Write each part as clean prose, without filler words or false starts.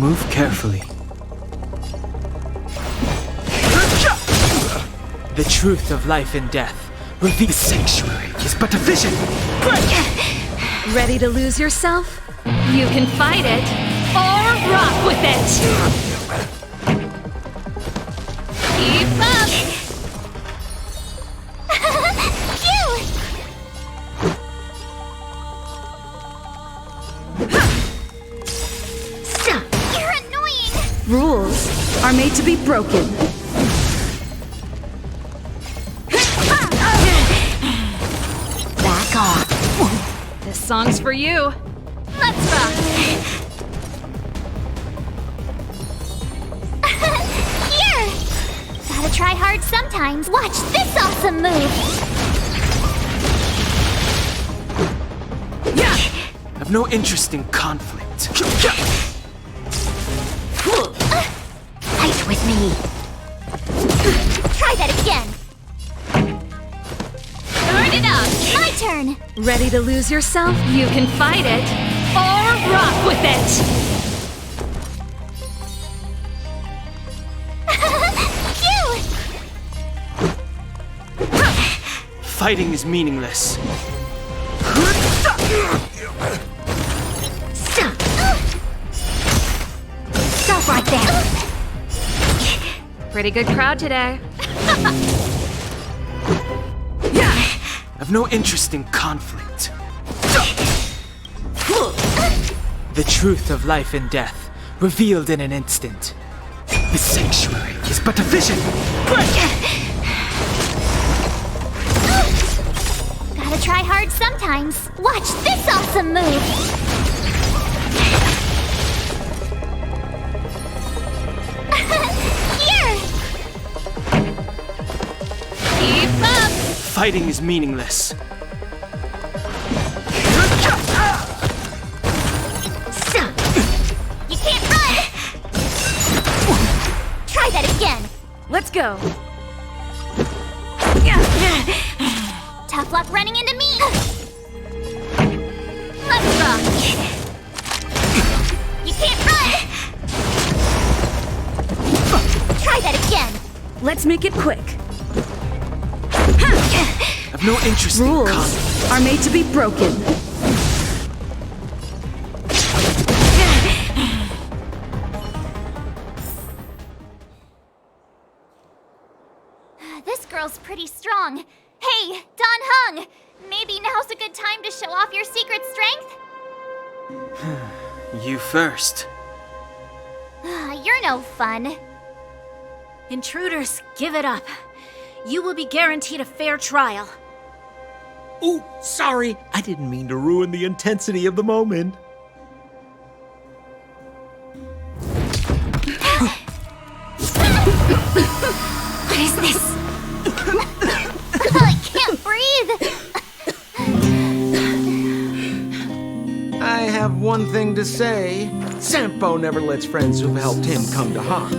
Move carefully. The truth of life and death reveals. The sanctuary is but a vision. Ready to lose yourself? You can fight it, or rock with it! Keep up! Stop! You're annoying! Rules are made to be broken. Back off. This song's for you. Let's rock! Here! Gotta try hard sometimes. Watch this awesome move! Have no interest in conflict. Fight with me. Try that again. Turn it up! My turn. Ready to lose yourself? You can fight it, or rock with it! Fighting is meaningless. Stop! Stop right there! Pretty good crowd today. Have no interest in conflict. The truth of life and death revealed in an instant. The sanctuary is but a vision. Gotta try hard sometimes. Watch this awesome move! Here! Keep up! Fighting is meaningless. Stop! You can't run! Try that again! Let's go! Tough luck running into me! Let's rock! You can't run! Try that again! Let's make it quick. Have no interest in Rules conflict. are made to be broken. This girl's pretty strong. Hey, Don Hung! Maybe now's a good time to show off your secret strength? You first. You're no fun. Intruders, give it up. You will be guaranteed a fair trial. Oh, sorry. I didn't mean to ruin the intensity of the moment. What is this? I can't breathe! I have one thing to say. Sampo never lets friends who've helped him come to harm.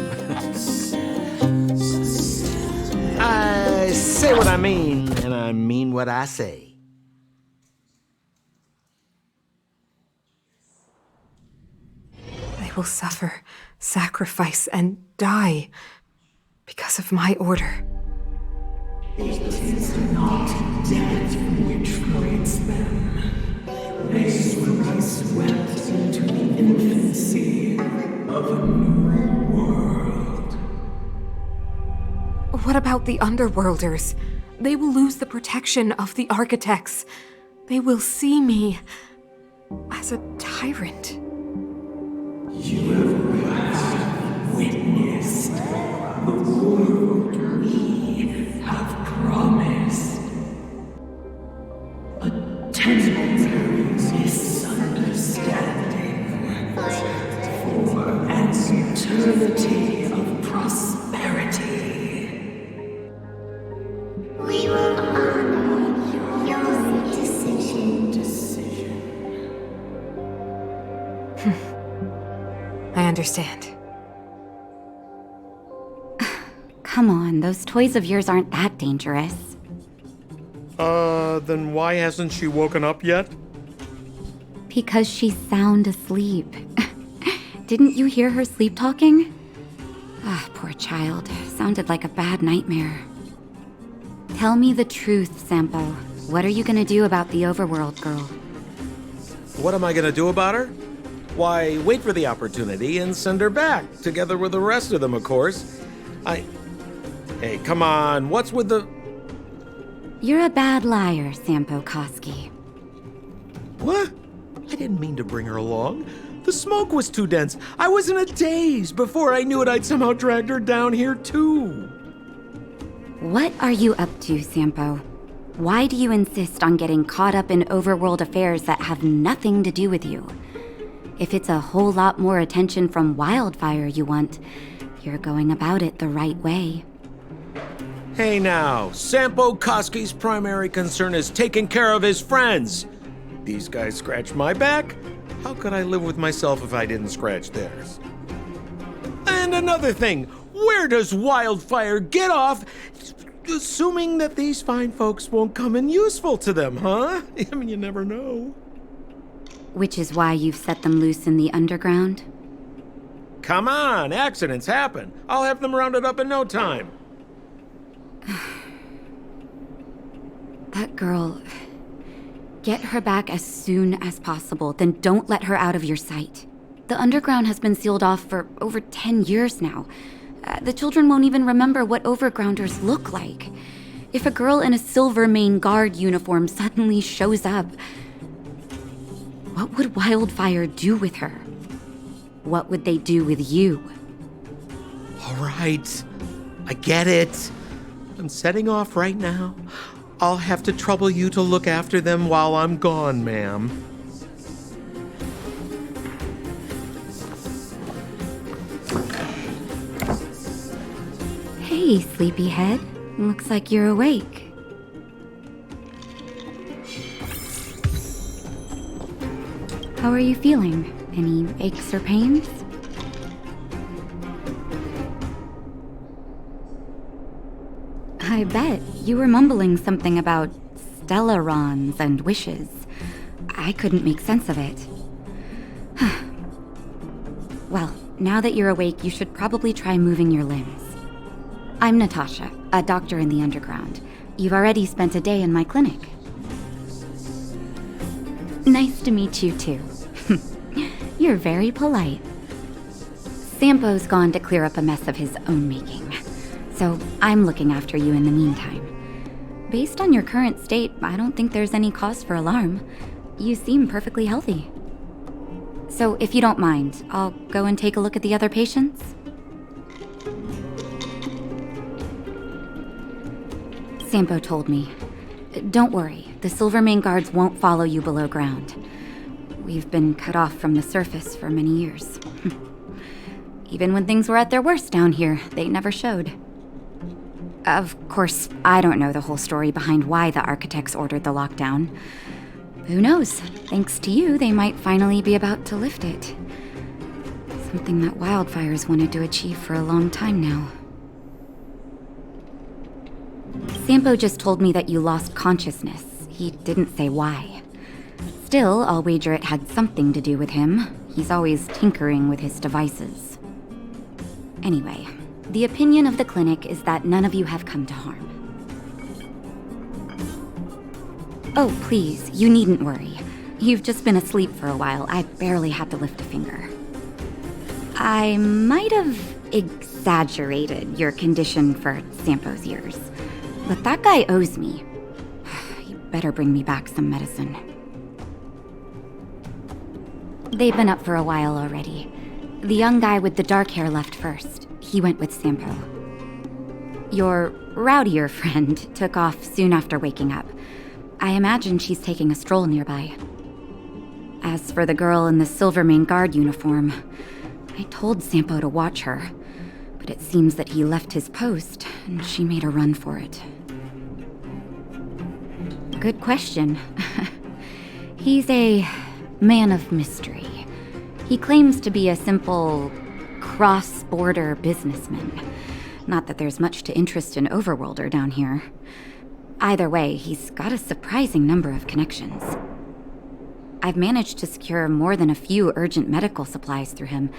I say what I mean, and I mean what I say. They will suffer, sacrifice, and die because of my order. It is not death which creates them. They will be swept into the infancy of a new world. What about the Underworlders? They will lose the protection of the Architects. They will see me as a tyrant. You have witnessed the world we have promised. A temporary misunderstanding for an eternity of prosperity. We will honor your decision. I understand. Come on, those toys of yours aren't that dangerous. Then why hasn't she woken up yet? Because she's sound asleep. Didn't you hear her sleep talking? Ah, poor child. Sounded like a bad nightmare. Tell me the truth, Sampo. What are you gonna do about the overworld girl? What am I gonna do about her? Why, wait for the opportunity and send her back, together with the rest of them, of course. Hey, come on, what's with the... You're a bad liar, Sampo Koski. What? I didn't mean to bring her along. The smoke was too dense. I was in a daze. Before I knew it, I'd somehow dragged her down here, too. What are you up to, Sampo? Why do you insist on getting caught up in overworld affairs that have nothing to do with you? If it's a whole lot more attention from Wildfire you want, you're going about it the right way. Hey now, Sampo Koski's primary concern is taking care of his friends. These guys scratch my back. How could I live with myself if I didn't scratch theirs? And another thing, where does Wildfire get off assuming that these fine folks won't come in useful to them, huh? I mean, you never know. Which is why you've set them loose in the underground? Come on, accidents happen. I'll have them rounded up in no time. That girl... Get her back as soon as possible, then don't let her out of your sight. The underground has been sealed off for over 10 years now. The children won't even remember what overgrounders look like. If a girl in a Silvermane Guard uniform suddenly shows up, what would Wildfire do with her? What would they do with you? All right, I get it. I'm setting off right now. I'll have to trouble you to look after them while I'm gone, ma'am. Hey, sleepyhead. Looks like you're awake. How are you feeling? Any aches or pains? I bet. You were mumbling something about stellarons and wishes. I couldn't make sense of it. Well, now that you're awake, you should probably try moving your limbs. I'm Natasha, a doctor in the underground. You've already spent a day in my clinic. Nice to meet you, too. You're very polite. Sampo's gone to clear up a mess of his own making, so I'm looking after you in the meantime. Based on your current state, I don't think there's any cause for alarm. You seem perfectly healthy. So if you don't mind, I'll go and take a look at the other patients. Sampo told me. Don't worry, the Silvermane Guards won't follow you below ground. We've been cut off from the surface for many years. Even when things were at their worst down here, they never showed. Of course, I don't know the whole story behind why the architects ordered the lockdown. Who knows? Thanks to you, they might finally be about to lift it. Something that Wildfire's wanted to achieve for a long time now. Sampo just told me that you lost consciousness. He didn't say why. Still, I'll wager it had something to do with him. He's always tinkering with his devices. Anyway, the opinion of the clinic is that none of you have come to harm. Oh, please, you needn't worry. You've just been asleep for a while. I barely had to lift a finger. I might have exaggerated your condition for Sampo's years, but that guy owes me. You better bring me back some medicine. They've been up for a while already. The young guy with the dark hair left first. He went with Sampo. Your rowdier friend took off soon after waking up. I imagine she's taking a stroll nearby. As for the girl in the Silvermane Guard uniform, I told Sampo to watch her, but it seems that he left his post and she made a run for it. Good question. He's a man of mystery. He claims to be a simple cross-border businessman. Not that there's much to interest an overworlder down here. Either way, he's got a surprising number of connections. I've managed to secure more than a few urgent medical supplies through him,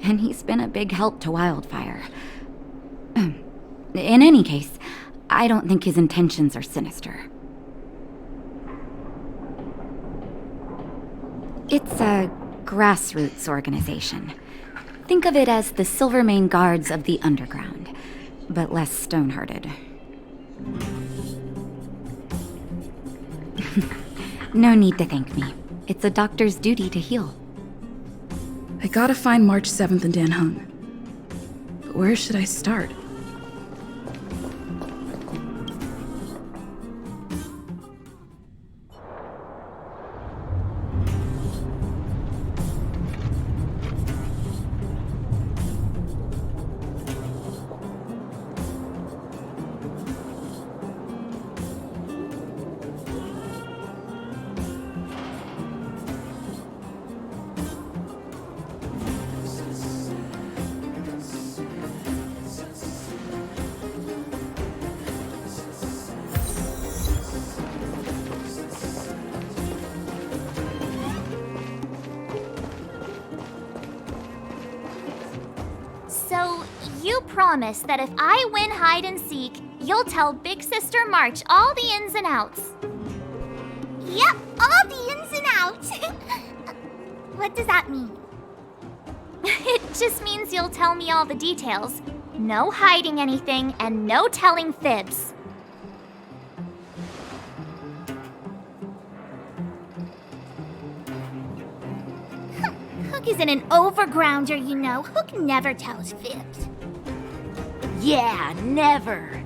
and he's been a big help to Wildfire. In any case, I don't think his intentions are sinister. It's a grassroots organization. Think of it as the Silvermane Guards of the Underground, but less stone-hearted. No need to thank me. It's a doctor's duty to heal. I gotta find March 7th in Dan Hung. But where should I start? So, you promise that if I win hide and seek, you'll tell Big Sister March all the ins and outs. Yep, all the ins and outs. What does that mean? It just means you'll tell me all the details. No hiding anything and no telling fibs. Hook isn't an overgrounder, you know. Hook never tells fibs. Yeah, never.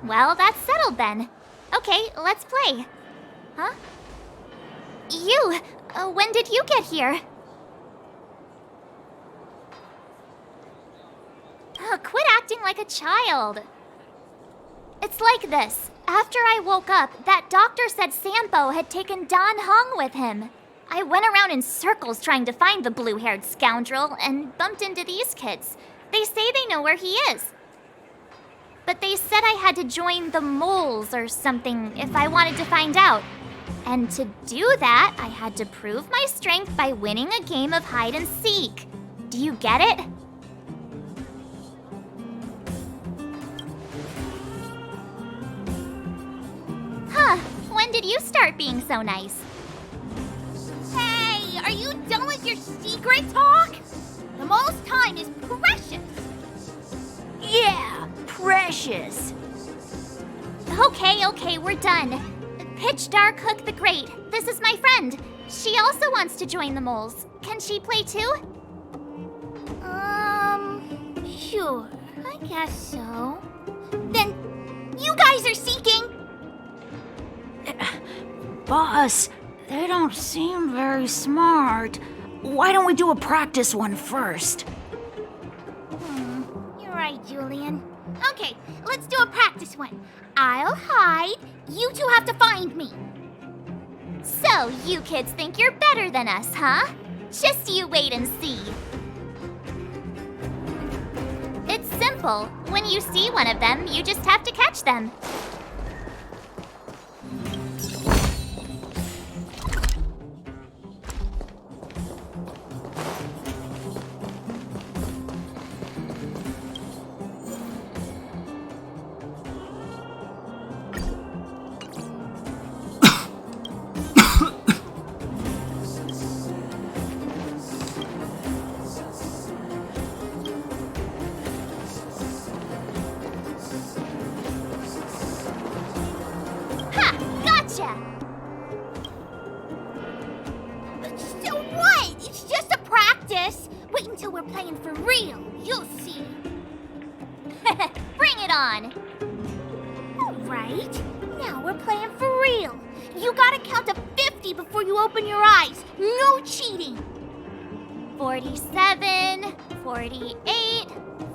Well, that's settled then. Okay, let's play. Huh? You, when did you get here? Quit acting like a child. It's like this. After I woke up, that doctor said Sampo had taken Dan Hung with him. I went around in circles trying to find the blue-haired scoundrel and bumped into these kids. They say they know where he is. But they said I had to join the moles or something if I wanted to find out. And to do that, I had to prove my strength by winning a game of hide and seek. Do you get it? Huh, when did you start being so nice? Hey, are you done with your secret talk? The most time is precious. Yeah, precious. Okay, we're done. Pitch Dark Hook the Great. This is my friend. She also wants to join the moles. Can she play too? Sure. I guess so. Then, you guys are seeking. Boss, they don't seem very smart. Why don't we do a practice one first? You're right, Julian. Okay, let's do a practice one. I'll hide. You two have to find me. So, you kids think you're better than us, huh? Just you wait and see. It's simple. When you see one of them, you just have to catch them. So what? It's just a practice. Wait until we're playing for real. You'll see. Bring it on. All right. Now we're playing for real. You gotta count to 50 before you open your eyes. No cheating. 47, 48,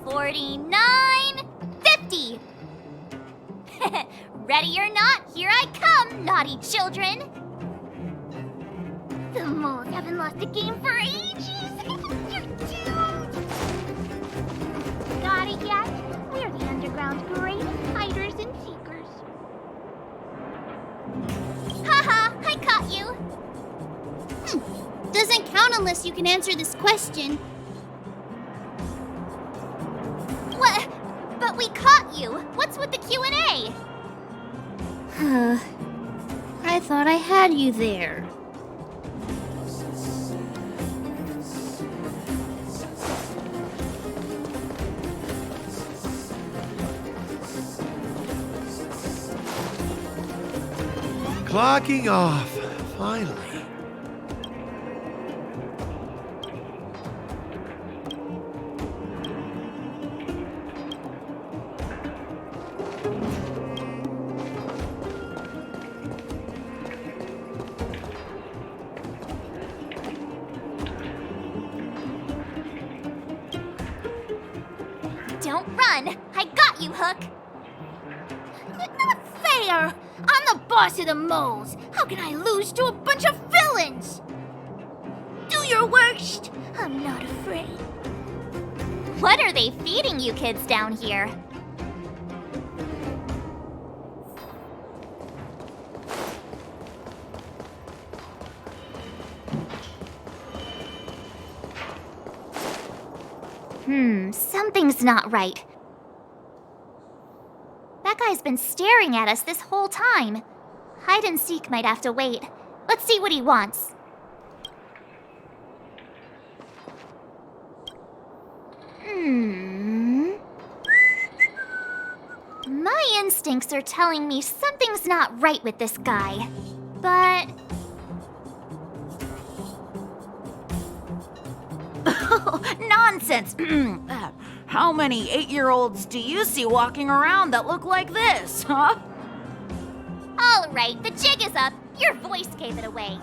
49, 50. Ready or not, here I come, naughty children. The moles haven't lost a game for ages. You're doomed. Got it yet? We're the Underground's greatest hiders and seekers. unless you can answer this question. What? But we caught you. What's with the Q&A? I thought I had you there. Clocking off, finally. Don't run. I got you, Hook. Not fair! I'm the boss of the moles. How can I lose to a bunch of villains? Do your worst. I'm not afraid. What are they feeding you kids down here? Something's not right. That guy's been staring at us this whole time. Hide and seek might have to wait. Let's see what he wants. My instincts are telling me something's not right with this guy. But... Nonsense! How many 8-year-olds do you see walking around that look like this, huh? All right, the jig is up. Your voice gave it away.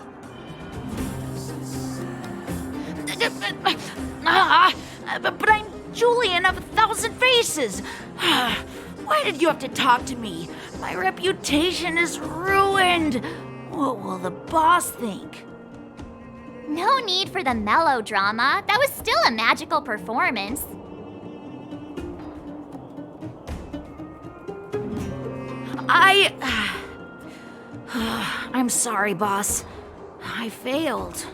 But I'm Julian of 1,000 Faces. Why did you have to talk to me? My reputation is ruined. What will the boss think? No need for the melodrama. That was still a magical performance. I'm sorry, boss. I failed.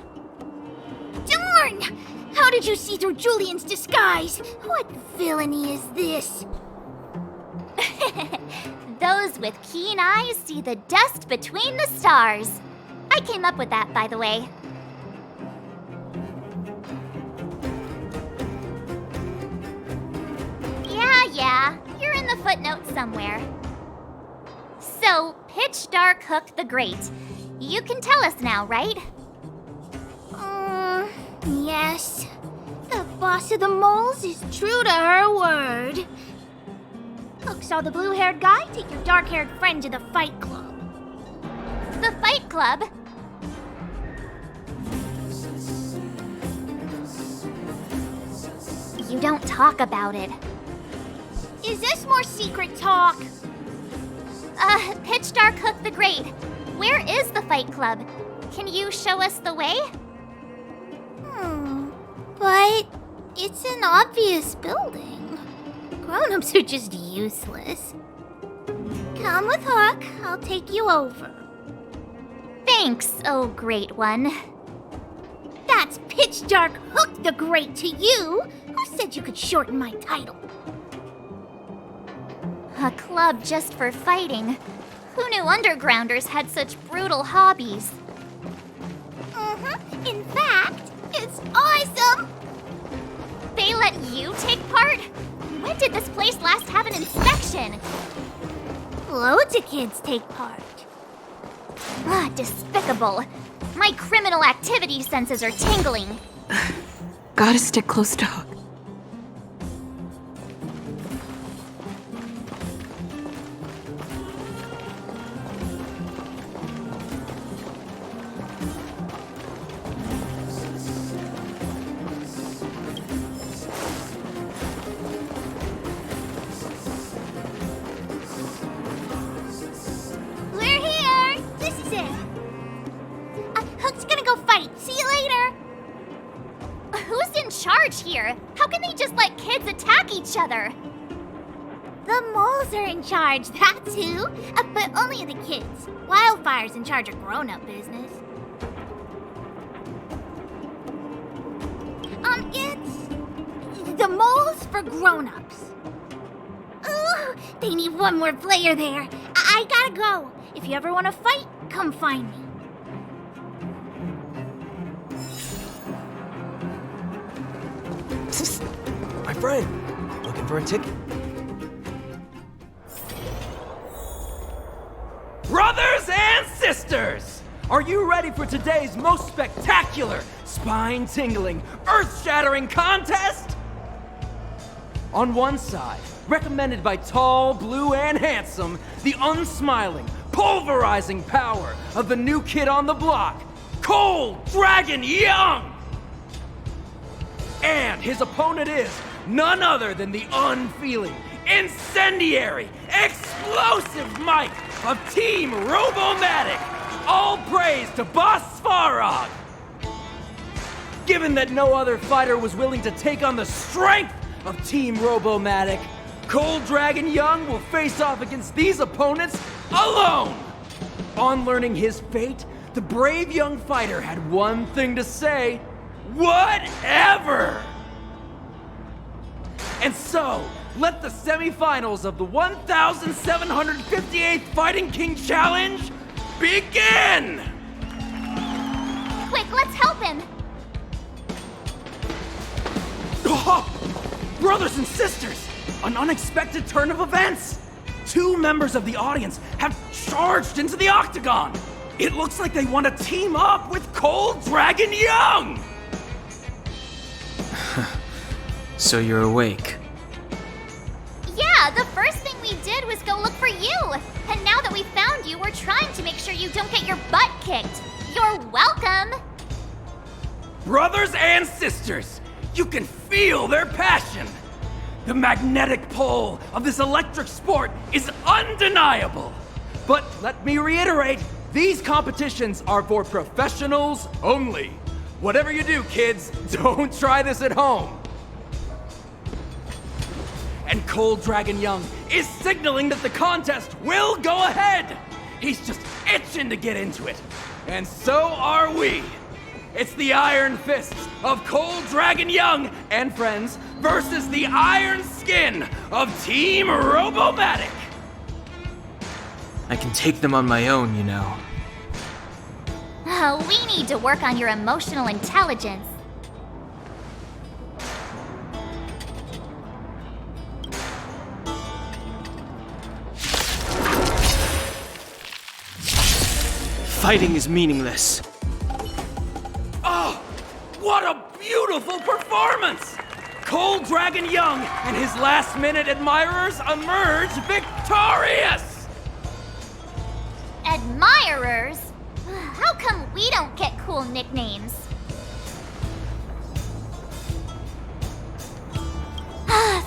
Darn! How did you see through Julian's disguise? What villainy is this? Those with keen eyes see the dust between the stars. I came up with that, by the way. Yeah, you're in the footnotes somewhere. So, Pitch Dark Hook the Great. You can tell us now, right? Yes. The boss of the moles is true to her word. Hook saw the blue-haired guy take your dark-haired friend to the fight club. The fight club? You don't talk about it. Is this more secret talk? Pitch Dark Hook the Great. Where is the fight club? Can you show us the way? But it's an obvious building. Grown-ups are just useless. Come with Hook. I'll take you over. Thanks, oh great one. That's Pitch Dark Hook the Great to you. Who said you could shorten my title? A club just for fighting. Who knew undergrounders had such brutal hobbies? In fact, it's awesome! They let you take part? When did this place last have an inspection? Loads of kids take part. Despicable. My criminal activity senses are tingling. Gotta stick close to Hook. We're here! This is it. Hook's gonna go fight. See you later. Who's in charge here? How can they just let kids attack each other? The moles are in charge, that's who. But only the kids. Wildfire's in charge of grown-up business. It's the moles for grown-ups. Ooh, they need one more player there. I gotta go. If you ever want to fight, come find me. My friend, looking for a ticket? Brothers and sisters! Are you ready for today's most spectacular, spine-tingling, earth-shattering contest? On one side, recommended by tall, blue, and handsome, the unsmiling, pulverizing power of the new kid on the block, Cold Dragon Young! And his opponent is none other than the unfeeling, incendiary, explosive might of Team Robomatic! All praise to Boss Svarog! Given that no other fighter was willing to take on the strength of Team Robomatic, Cold Dragon Young will face off against these opponents alone! On learning his fate, the brave young fighter had one thing to say: whatever! And so, let the semifinals of the 1758th Fighting King Challenge begin! Quick, let's help him! Oh, brothers and sisters, an unexpected turn of events! Two members of the audience have charged into the octagon! It looks like they want to team up with Cold Dragon Young! So you're awake. Yeah, the first thing we did was go look for you. And now that we found you, we're trying to make sure you don't get your butt kicked. You're welcome. Brothers and sisters, you can feel their passion. The magnetic pull of this electric sport is undeniable. But let me reiterate, these competitions are for professionals only. Whatever you do, kids, don't try this at home. And Cold Dragon Young is signaling that the contest will go ahead. He's just itching to get into it. And so are we. It's the Iron Fists of Cold Dragon Young and friends versus the Iron Skin of Team Robomatic. I can take them on my own, you know. Oh, we need to work on your emotional intelligence. Fighting is meaningless. Oh, what a beautiful performance! Cold Dragon Young and his last-minute admirers emerge victorious! Admirers? How come we don't get cool nicknames?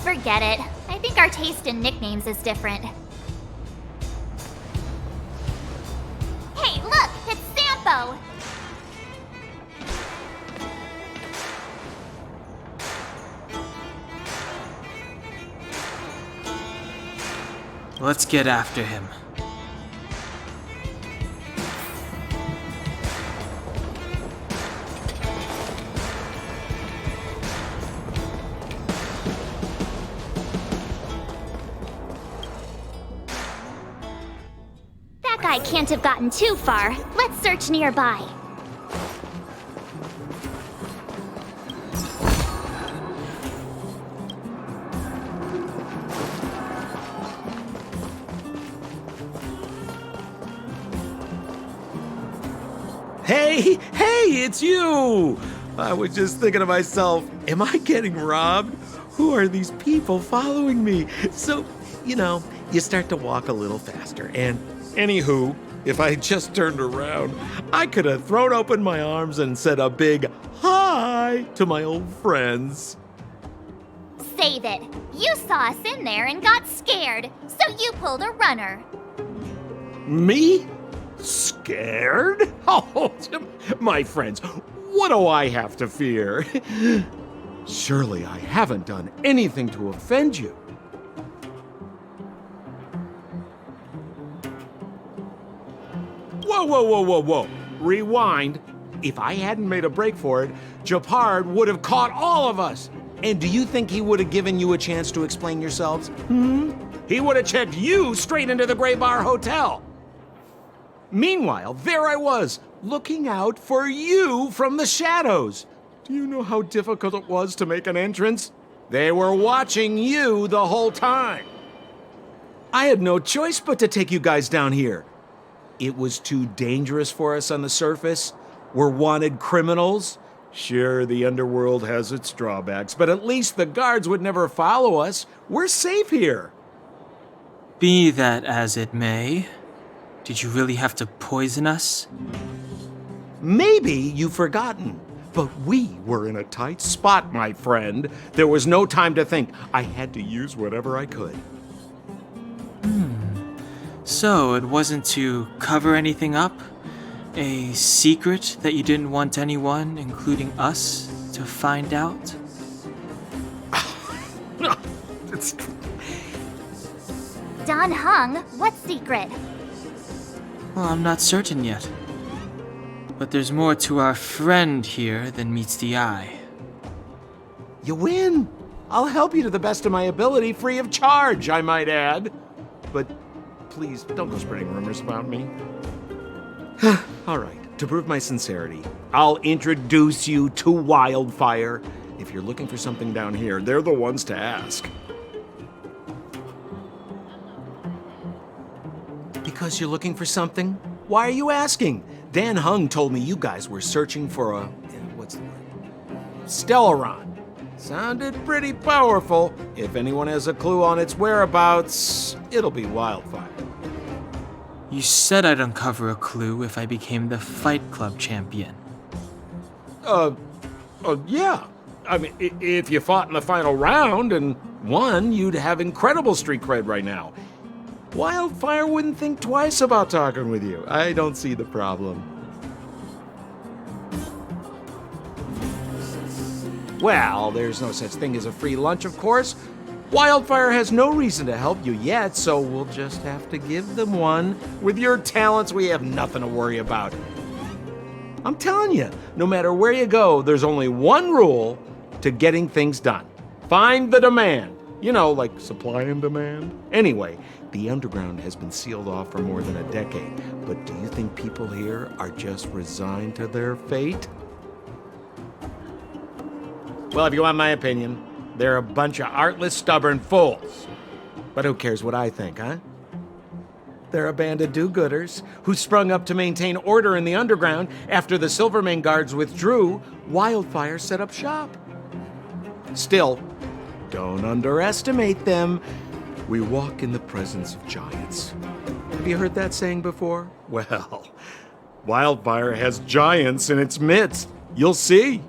Forget it. I think our taste in nicknames is different. Hey, look! It's Sampo! Let's get after him. That guy can't have gotten too far. Let's search nearby. Hey, it's you! I was just thinking to myself, am I getting robbed? Who are these people following me? So, you start to walk a little faster, and anywho, if I just turned around, I could have thrown open my arms and said a big hi to my old friends. Save it. You saw us in there and got scared, so you pulled a runner. Me? Scared? Oh, my friends, what do I have to fear? Surely I haven't done anything to offend you. Whoa. Rewind. If I hadn't made a break for it, Japard would have caught all of us. And do you think he would have given you a chance to explain yourselves? He would have checked you straight into the Gray Bar Hotel. Meanwhile, there I was, looking out for you from the shadows. Do you know how difficult it was to make an entrance? They were watching you the whole time. I had no choice but to take you guys down here. It was too dangerous for us on the surface. We're wanted criminals. Sure, the underworld has its drawbacks, but at least the guards would never follow us. We're safe here. Be that as it may, did you really have to poison us? Maybe you've forgotten, but we were in a tight spot, my friend. There was no time to think. I had to use whatever I could. So it wasn't to cover anything up? A secret that you didn't want anyone, including us, to find out? Don Hung, what secret? Well, I'm not certain yet. But there's more to our friend here than meets the eye. You win. I'll help you to the best of my ability, free of charge, I might add. But please, don't go spreading rumors about me. All right, to prove my sincerity, I'll introduce you to Wildfire. If you're looking for something down here, they're the ones to ask. Because you're looking for something? Why are you asking? Dan Hung told me you guys were searching for a... what's the word? Stellaron. Sounded pretty powerful. If anyone has a clue on its whereabouts, it'll be Wildfire. You said I'd uncover a clue if I became the Fight Club champion. Yeah. I mean, if you fought in the final round and won, you'd have incredible street cred right now. Wildfire wouldn't think twice about talking with you. I don't see the problem. Well, there's no such thing as a free lunch, of course. Wildfire has no reason to help you yet, so we'll just have to give them one. With your talents, we have nothing to worry about. I'm telling you, no matter where you go, there's only one rule to getting things done. Find the demand. You know, like supply and demand. Anyway, the underground has been sealed off for more than a decade. But do you think people here are just resigned to their fate? Well, if you want my opinion, they're a bunch of artless, stubborn fools. But who cares what I think, huh? They're a band of do-gooders who sprung up to maintain order in the underground. After the Silvermane guards withdrew, Wildfire set up shop. Still, don't underestimate them. We walk in the presence of giants. Have you heard that saying before? Well, Wildfire has giants in its midst. You'll see.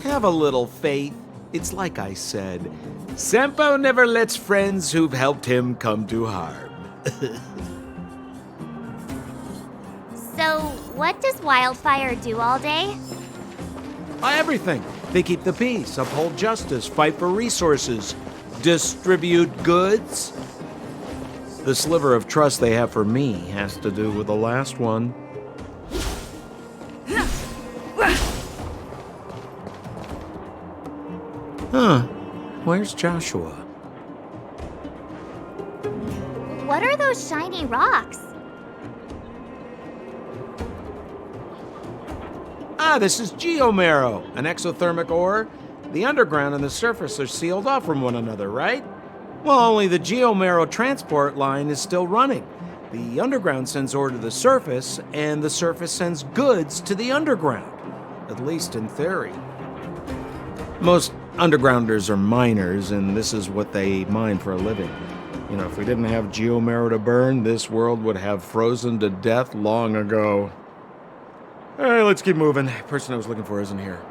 Have a little faith. It's like I said, Sampo never lets friends who've helped him come to harm. So, what does Wildfire do all day? Everything. They keep the peace, uphold justice, fight for resources, distribute goods. The sliver of trust they have for me has to do with the last one. Huh. Where's Joshua? What are those shiny rocks? This is geomarrow, an exothermic ore. The underground and the surface are sealed off from one another, right? Well, only the geomarrow transport line is still running. The underground sends ore to the surface, and the surface sends goods to the underground. At least in theory. Most undergrounders are miners, and this is what they mine for a living. You know, if we didn't have geomarrow to burn, this world would have frozen to death long ago. All right, let's keep moving. The person I was looking for isn't here.